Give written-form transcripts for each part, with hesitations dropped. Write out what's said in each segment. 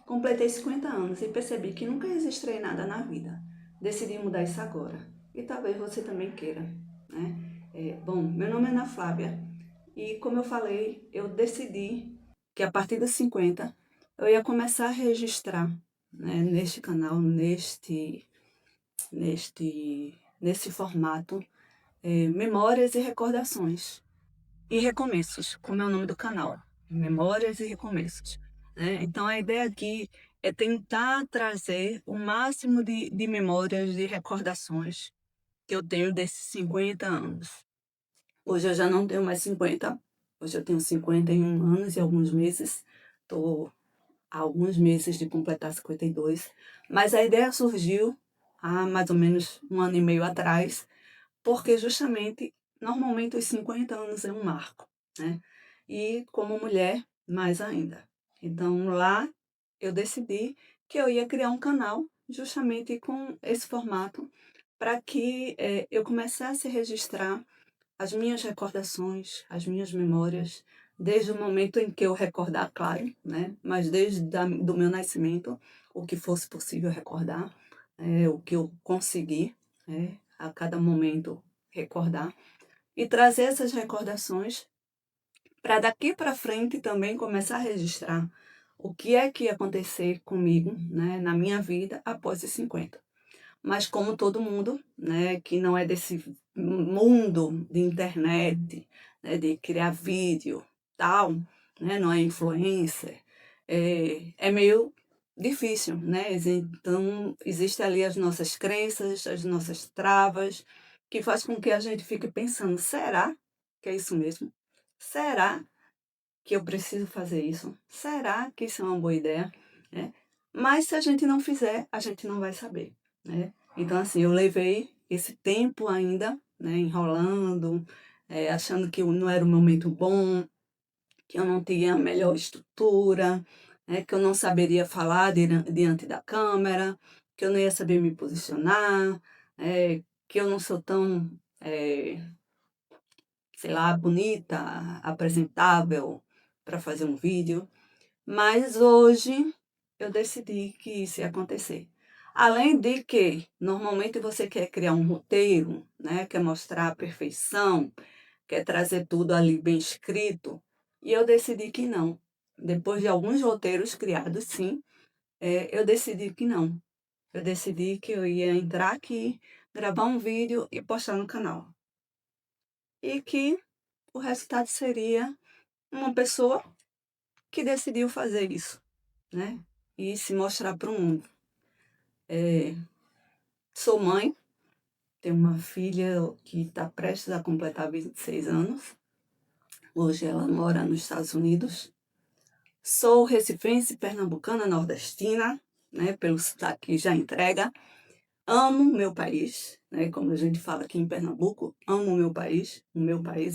Completei 50 anos e percebi que nunca registrei nada na vida. Decidi mudar isso agora. E talvez você também queira, né? Bom, meu nome é Ana Flávia e, como eu falei, eu decidi que a partir dos 50 eu ia começar a registrar, né, neste canal, nesse formato, memórias e recordações. E recomeços, como é o nome do canal. Memórias e recomeços, né? Então a ideia aqui é tentar trazer o máximo de memórias, de recordações que eu tenho desses 50 anos. Hoje eu já não tenho mais 50, hoje eu tenho 51 anos e alguns meses. Estou há alguns meses de completar 52, mas a ideia surgiu há mais ou menos um ano e meio atrás, porque justamente, normalmente os 50 anos é um marco, né? E como mulher, mais ainda. Então lá eu decidi que eu ia criar um canal justamente com esse formato para que eu começasse a registrar as minhas recordações, as minhas memórias, desde o momento em que eu recordar, claro, né? Mas desde do meu nascimento, o que fosse possível recordar, o que eu consegui, a cada momento recordar, e trazer essas recordações para daqui para frente também começar a registrar o que é que ia acontecer comigo, né, na minha vida após os 50. Mas como todo mundo, né, que não é desse mundo de internet, né, de criar vídeo, tal, né, não é influencer, é meio difícil, né? Então, existem ali as nossas crenças, as nossas travas, que faz com que a gente fique pensando, será que é isso mesmo? Será que eu preciso fazer isso? Será que isso é uma boa ideia? Né? Mas se a gente não fizer, a gente não vai saber, né? Então, assim, eu levei esse tempo ainda, né, enrolando, achando que não era o momento bom, que eu não tinha a melhor estrutura, né, que eu não saberia falar diante da câmera, que eu não ia saber me posicionar, que eu não sou tão, sei lá, bonita, apresentável para fazer um vídeo. Mas hoje eu decidi que isso ia acontecer. Além de que, normalmente você quer criar um roteiro, né? Quer mostrar a perfeição, quer trazer tudo ali bem escrito. E eu decidi que não. Depois de alguns roteiros criados, sim, eu decidi que não. Eu decidi que eu ia entrar aqui, gravar um vídeo e postar no canal. E que o resultado seria uma pessoa que decidiu fazer isso, né? E se mostrar para o mundo. Sou mãe, tenho uma filha que está prestes a completar 26 anos. Hoje ela mora nos Estados Unidos. Sou recifense, pernambucana, nordestina, né? Pelo sotaque já entrega. Amo meu país, né? Como a gente fala aqui em Pernambuco, amo o meu país,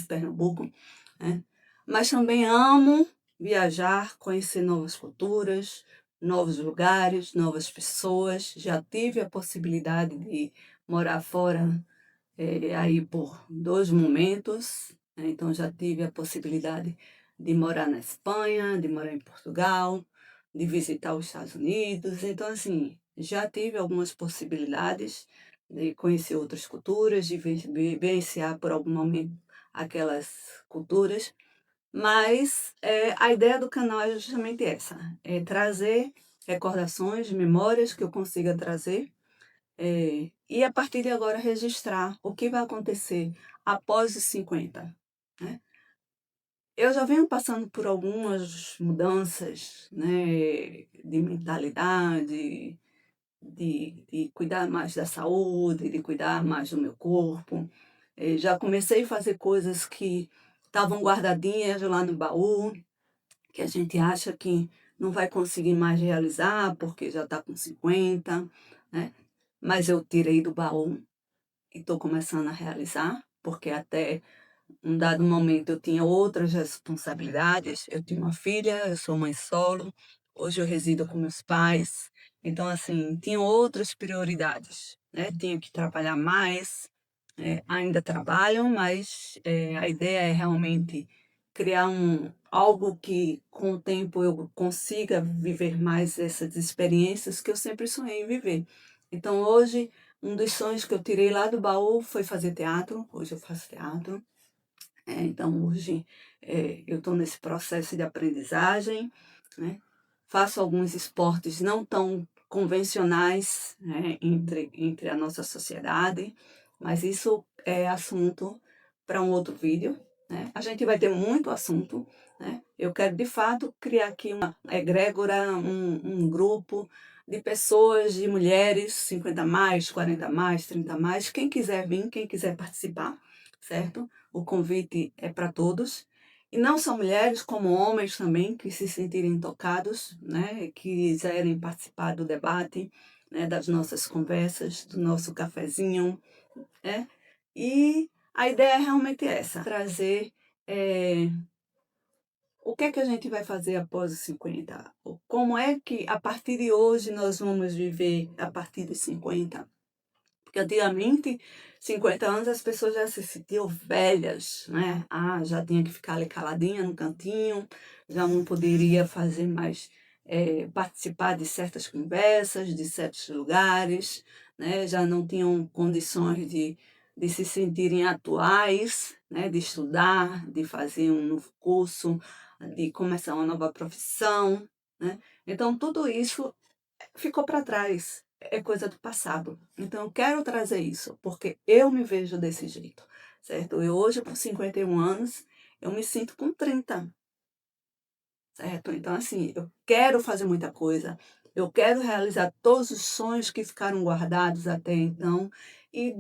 Pernambuco, né? Mas também amo viajar, conhecer novas culturas, novos lugares, novas pessoas. Já tive a possibilidade de morar fora, aí por 2 momentos, né? Então já tive a possibilidade de morar na Espanha, de morar em Portugal, de visitar os Estados Unidos. Então, assim, já tive algumas possibilidades de conhecer outras culturas, de vivenciar por algum momento aquelas culturas, mas a ideia do canal é justamente essa, é trazer recordações, memórias que eu consiga trazer, e a partir de agora registrar o que vai acontecer após os 50, né? Eu já venho passando por algumas mudanças, né, de mentalidade, de cuidar mais da saúde, de cuidar mais do meu corpo. Já comecei a fazer coisas que estavam guardadinhas lá no baú, que a gente acha que não vai conseguir mais realizar porque já está com 50, né? Mas eu tirei do baú e estou começando a realizar, porque até um dado momento eu tinha outras responsabilidades. Eu tinha uma filha, eu sou mãe solo, hoje eu resido com meus pais. Então, assim, tinha outras prioridades, né? Tinha que trabalhar mais, ainda trabalho, mas a ideia é realmente criar algo que com o tempo eu consiga viver mais essas experiências que eu sempre sonhei em viver. Então hoje, um dos sonhos que eu tirei lá do baú foi fazer teatro. Hoje eu faço teatro. Então hoje eu estou nesse processo de aprendizagem, né? Faço alguns esportes não tão convencionais, né, entre a nossa sociedade, mas isso é assunto para um outro vídeo, né? A gente vai ter muito assunto, né? Eu quero de fato criar aqui uma egrégora, um grupo de pessoas, de mulheres, 50 mais, 40 mais, 30 mais, quem quiser vir, quem quiser participar, certo? O convite é para todos. E não só mulheres, como homens também, que se sentirem tocados, né, que quiserem participar do debate, né, das nossas conversas, do nosso cafezinho, né? E a ideia é realmente essa, trazer o que é que a gente vai fazer após os 50? Como é que, a partir de hoje, nós vamos viver a partir dos 50? Porque antigamente, 50 anos, as pessoas já se sentiam velhas, né? Ah, já tinha que ficar ali caladinha no cantinho, já não poderia fazer mais, participar de certas conversas, de certos lugares, né? Já não tinham condições de se sentirem atuais, né? De estudar, de fazer um novo curso, de começar uma nova profissão, né? Então, tudo isso ficou para trás, é coisa do passado. Então eu quero trazer isso, porque eu me vejo desse jeito, certo? Eu hoje, com 51 anos, eu me sinto com 30, certo? Então, assim, eu quero fazer muita coisa, eu quero realizar todos os sonhos que ficaram guardados até então e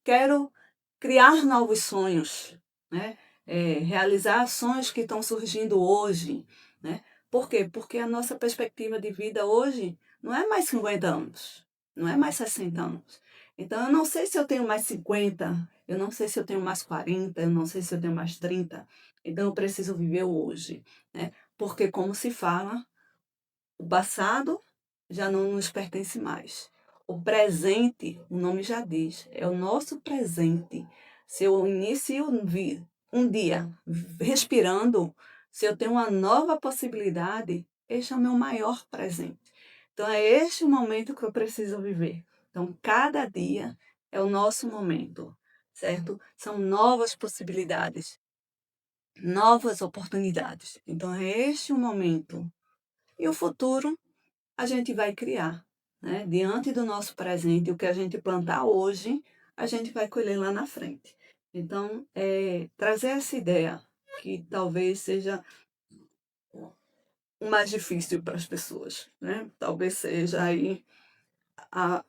quero criar novos sonhos, né? Realizar sonhos que estão surgindo hoje, né? Por quê? Porque a nossa perspectiva de vida hoje não é mais 50 anos, não é mais 60 anos. Então, eu não sei se eu tenho mais 50, eu não sei se eu tenho mais 40, eu não sei se eu tenho mais 30. Então, eu preciso viver o hoje, né? Porque, como se fala, o passado já não nos pertence mais. O presente, o nome já diz, é o nosso presente. Se eu inicio um dia respirando, se eu tenho uma nova possibilidade, este é o meu maior presente. Então, é este o momento que eu preciso viver. Então, cada dia é o nosso momento, certo? São novas possibilidades, novas oportunidades. Então, é este o momento. E o futuro a gente vai criar, né? Diante do nosso presente, o que a gente plantar hoje, a gente vai colher lá na frente. Então, trazer essa ideia, que talvez seja o mais difícil para as pessoas, né? Talvez seja aí a,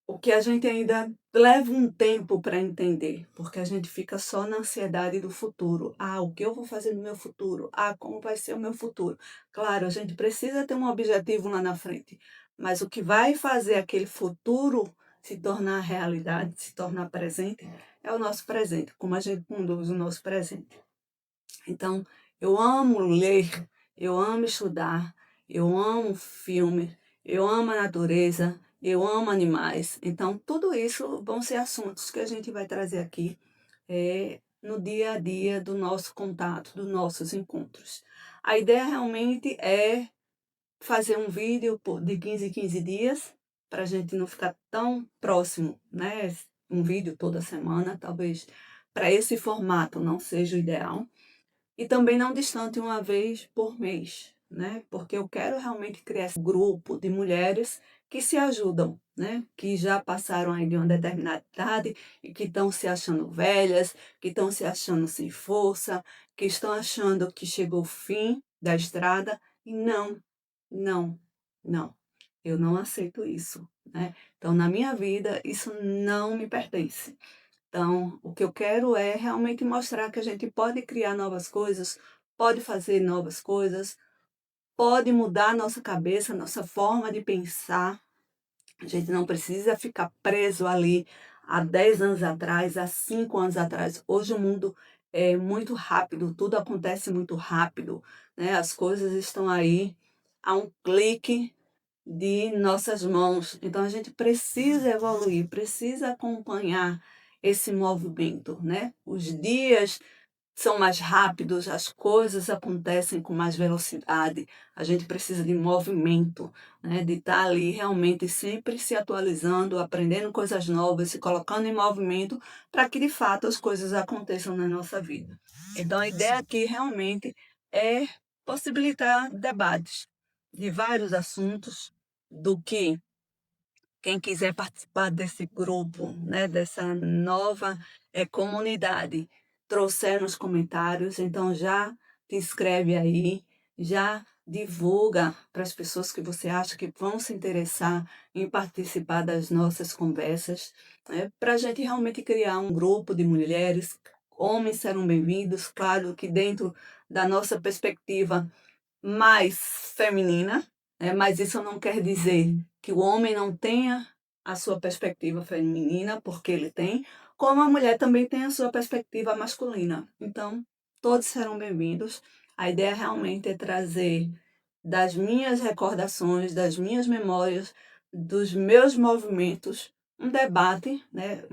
o que a gente ainda leva um tempo para entender, porque a gente fica só na ansiedade do futuro. Ah, o que eu vou fazer no meu futuro? Ah, como vai ser o meu futuro? Claro, a gente precisa ter um objetivo lá na frente, mas o que vai fazer aquele futuro se tornar realidade, se tornar presente, é o nosso presente, como a gente conduz o nosso presente. Então, eu amo ler, eu amo estudar, eu amo filme, eu amo a natureza, eu amo animais. Então, tudo isso vão ser assuntos que a gente vai trazer aqui no dia a dia do nosso contato, dos nossos encontros. A ideia realmente é fazer um vídeo de 15 em 15 dias, para a gente não ficar tão próximo, né? Um vídeo toda semana, talvez para esse formato não seja o ideal. E também não distante uma vez por mês, né? Porque eu quero realmente criar esse grupo de mulheres que se ajudam, né? Que já passaram aí de uma determinada idade e que estão se achando velhas, que estão se achando sem força, que estão achando que chegou o fim da estrada. E não, não, não. Eu não aceito isso, né? Então, na minha vida, isso não me pertence. Então, o que eu quero é realmente mostrar que a gente pode criar novas coisas, pode fazer novas coisas, pode mudar a nossa cabeça, a nossa forma de pensar. A gente não precisa ficar preso ali há 10 anos atrás, há 5 anos atrás. Hoje o mundo é muito rápido, tudo acontece muito rápido, né? As coisas estão aí a um clique de nossas mãos. Então a gente precisa evoluir, precisa acompanhar esse movimento, né? Os dias são mais rápidos, as coisas acontecem com mais velocidade, a gente precisa de movimento, né? De estar ali realmente sempre se atualizando, aprendendo coisas novas, se colocando em movimento para que de fato as coisas aconteçam na nossa vida. Então a ideia aqui realmente é possibilitar debates de vários assuntos, do que quem quiser participar desse grupo, né, dessa nova comunidade, trouxer nos comentários, então já te inscreve aí, já divulga para as pessoas que você acha que vão se interessar em participar das nossas conversas, né, para a gente realmente criar um grupo de mulheres. Homens serão bem-vindos, claro que dentro da nossa perspectiva mais feminina, mas isso não quer dizer que o homem não tenha a sua perspectiva feminina, porque ele tem, como a mulher também tem a sua perspectiva masculina. Então, todos serão bem-vindos. A ideia realmente é trazer das minhas recordações, das minhas memórias, dos meus movimentos, um debate, né?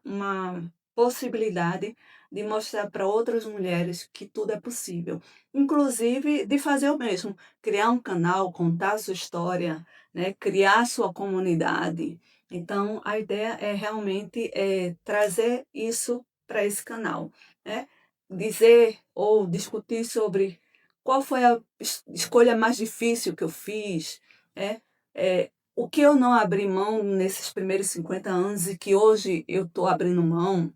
Uma possibilidade de mostrar para outras mulheres que tudo é possível. Inclusive de fazer o mesmo, criar um canal, contar a sua história, né? Criar a sua comunidade. Então, a ideia é realmente trazer isso para esse canal, né? Dizer ou discutir sobre qual foi a escolha mais difícil que eu fiz, o que eu não abri mão nesses primeiros 50 anos e que hoje eu estou abrindo mão,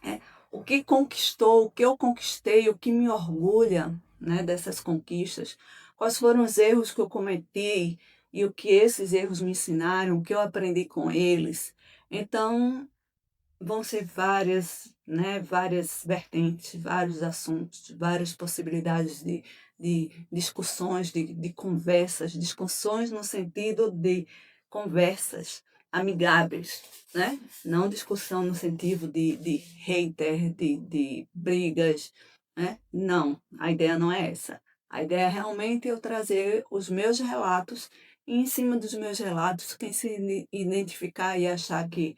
é, o que conquistou, o que eu conquistei, o que me orgulha, né, dessas conquistas, quais foram os erros que eu cometi e o que esses erros me ensinaram, o que eu aprendi com eles. Então, vão ser várias, né, várias vertentes, vários assuntos, várias possibilidades de discussões, de conversas, discussões no sentido de conversas amigáveis, né? Não discussão no sentido de hater, de brigas, né? Não, a ideia não é essa. A ideia é realmente eu trazer os meus relatos e em cima dos meus relatos, quem se identificar e achar que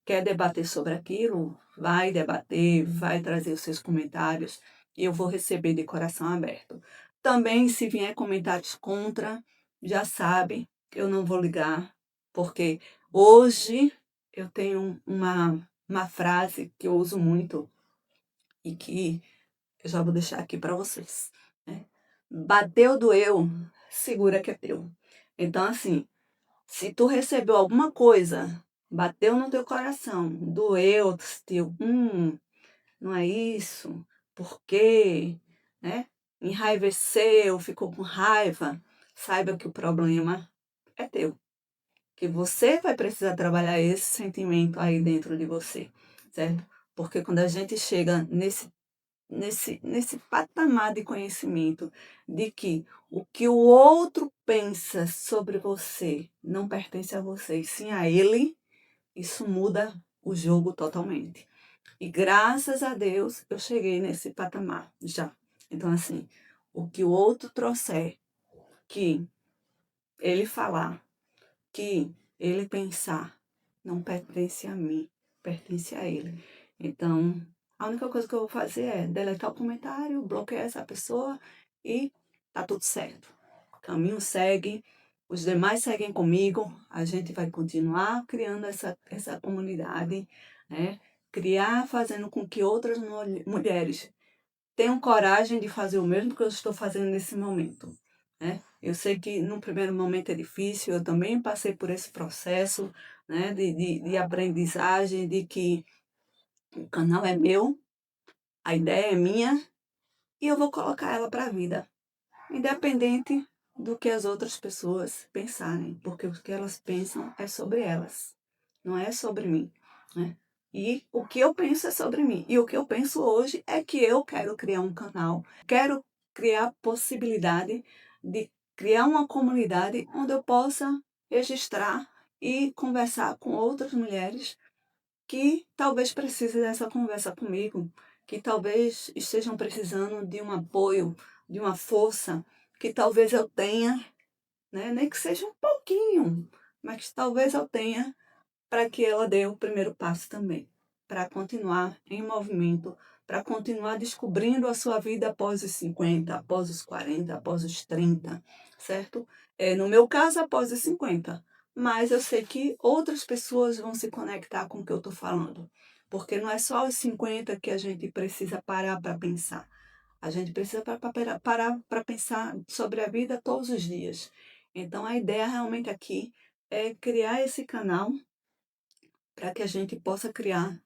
quer debater sobre aquilo, vai debater, vai trazer os seus comentários e eu vou receber de coração aberto. Também, se vier comentários contra, já sabe que eu não vou ligar, porque hoje eu tenho uma frase que eu uso muito e que eu já vou deixar aqui para vocês, né? Bateu, doeu, segura que é teu. Então, assim, se tu recebeu alguma coisa, bateu no teu coração, doeu, tu sentiu, não é isso, por quê, né? Enraiveceu, ficou com raiva, saiba que o problema é teu, que você vai precisar trabalhar esse sentimento aí dentro de você, certo? Porque quando a gente chega nesse patamar de conhecimento de que o outro pensa sobre você não pertence a você, e sim a ele, isso muda o jogo totalmente. E graças a Deus eu cheguei nesse patamar já. Então, assim, o que o outro trouxer, que ele falar, que ele pensar, não pertence a mim, pertence a ele. Então, a única coisa que eu vou fazer é deletar o comentário, bloquear essa pessoa e tá tudo certo. O caminho segue, os demais seguem comigo, a gente vai continuar criando essa comunidade, né? Criar, fazendo com que outras mulheres tenham coragem de fazer o mesmo que eu estou fazendo nesse momento, né? Eu sei que no primeiro momento é difícil, eu também passei por esse processo, né, de aprendizagem, de que o canal é meu, a ideia é minha e eu vou colocar ela para a vida, independente do que as outras pessoas pensarem, porque o que elas pensam é sobre elas, não é sobre mim, né? E o que eu penso é sobre mim. E o que eu penso hoje é que eu quero criar um canal, quero criar a possibilidade de criar uma comunidade onde eu possa registrar e conversar com outras mulheres que talvez precisem dessa conversa comigo, que talvez estejam precisando de um apoio, de uma força que talvez eu tenha, né? Nem que seja um pouquinho, mas que talvez eu tenha para que ela dê o primeiro passo também, para continuar em movimento, para continuar descobrindo a sua vida após os 50, após os 40, após os 30, certo? No meu caso, após os 50. Mas eu sei que outras pessoas vão se conectar com o que eu estou falando. Porque não é só aos 50 que a gente precisa parar para pensar. A gente precisa parar para pensar sobre a vida todos os dias. Então, a ideia realmente aqui é criar esse canal para que a gente possa criar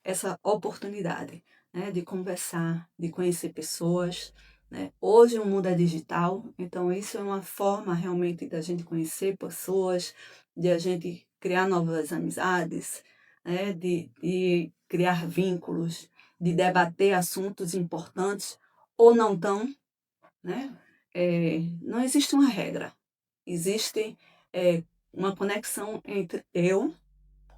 essa oportunidade, né, de conversar, de conhecer pessoas, né? Hoje o mundo é digital, então isso é uma forma realmente da gente conhecer pessoas, de a gente criar novas amizades, né, de criar vínculos, de debater assuntos importantes ou não tão, né? Não existe uma regra, existe uma conexão entre eu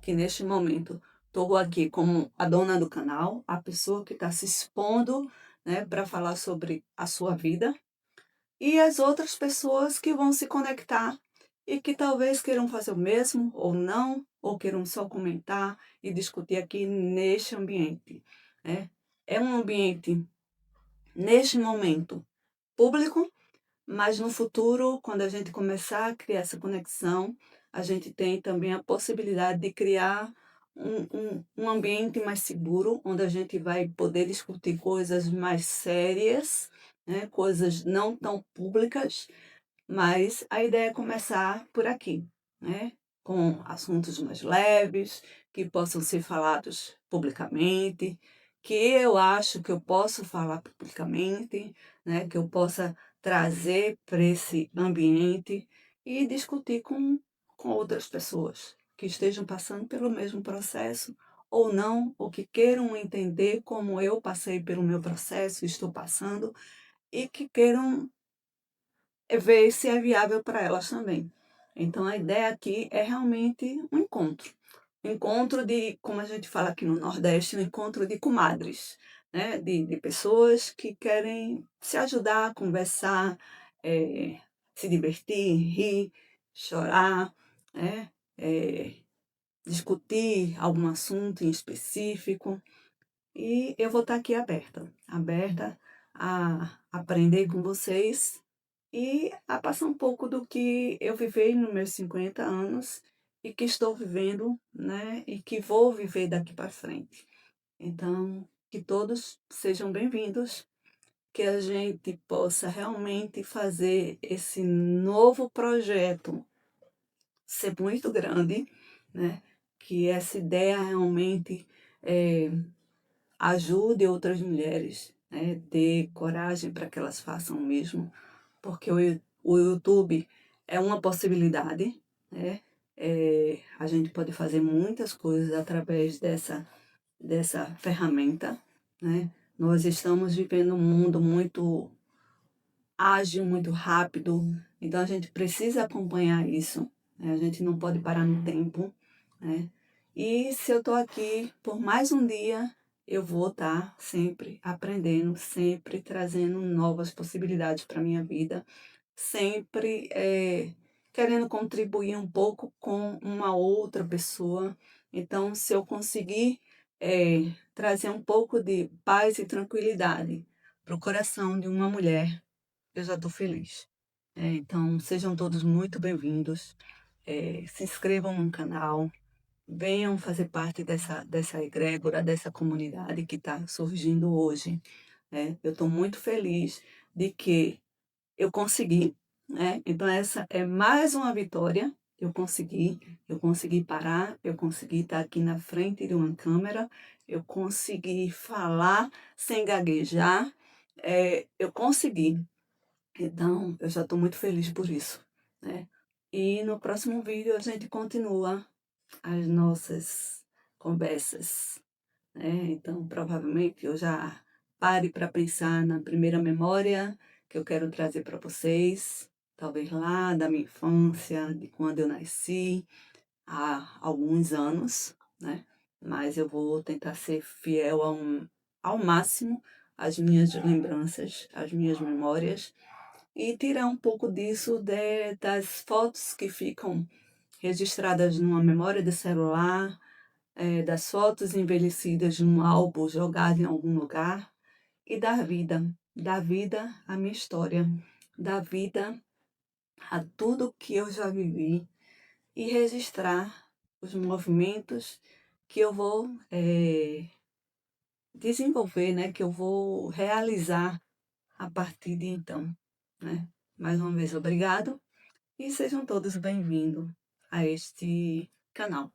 que neste momento estou aqui como a dona do canal, a pessoa que está se expondo, né, para falar sobre a sua vida, e as outras pessoas que vão se conectar e que talvez queiram fazer o mesmo ou não, ou queiram só comentar e discutir aqui neste ambiente, né? É um ambiente, neste momento, público, mas no futuro, quando a gente começar a criar essa conexão, a gente tem também a possibilidade de criar um ambiente mais seguro, onde a gente vai poder discutir coisas mais sérias, né? Coisas não tão públicas, mas a ideia é começar por aqui, né? Com assuntos mais leves, que possam ser falados publicamente, que eu acho que eu posso falar publicamente, né? Que eu possa trazer para esse ambiente e discutir com outras pessoas que estejam passando pelo mesmo processo ou não, ou que queiram entender como eu passei pelo meu processo, estou passando, e que queiram ver se é viável para elas também. Então, a ideia aqui é realmente um encontro. Um encontro de, como a gente fala aqui no Nordeste, um encontro de comadres, né? De pessoas que querem se ajudar, conversar, se divertir, rir, chorar, né? Discutir algum assunto em específico. E eu vou estar aqui aberta a aprender com vocês e a passar um pouco do que eu vivei nos meus 50 anos e que estou vivendo, né, e que vou viver daqui para frente. Então, que todos sejam bem-vindos, que a gente possa realmente fazer esse novo projeto ser muito grande, né? Que essa ideia realmente ajude outras mulheres, né? Dê coragem para que elas façam o mesmo, porque o YouTube é uma possibilidade, né? A gente pode fazer muitas coisas através dessa ferramenta, né? Nós estamos vivendo um mundo muito ágil, muito rápido, então a gente precisa acompanhar isso, né? A gente não pode parar no tempo, né? E se eu estou aqui por mais um dia, eu vou estar sempre aprendendo, sempre trazendo novas possibilidades para a minha vida, sempre querendo contribuir um pouco com uma outra pessoa. Então, se eu conseguir trazer um pouco de paz e tranquilidade para o coração de uma mulher, eu já estou feliz. Então, sejam todos muito bem-vindos. Se inscrevam no canal, venham fazer parte dessa egrégora, dessa comunidade que está surgindo hoje. Eu estou muito feliz de que eu consegui, né? Então essa é mais uma vitória. Eu consegui parar, eu consegui estar aqui na frente de uma câmera, eu consegui falar sem gaguejar, eu consegui. Então eu já estou muito feliz por isso, né? E no próximo vídeo a gente continua as nossas conversas, né? Então, provavelmente eu já pare para pensar na primeira memória que eu quero trazer para vocês, talvez lá da minha infância, de quando eu nasci, há alguns anos, né? Mas eu vou tentar ser fiel ao máximo às minhas lembranças, às minhas memórias, e tirar um pouco disso das fotos que ficam registradas numa memória de celular, das fotos envelhecidas de um álbum jogado em algum lugar e dar vida à minha história, dar vida a tudo que eu já vivi e registrar os movimentos que eu vou desenvolver, né, que eu vou realizar a partir de então, né. Mais uma vez, obrigado e sejam todos bem-vindos a este canal.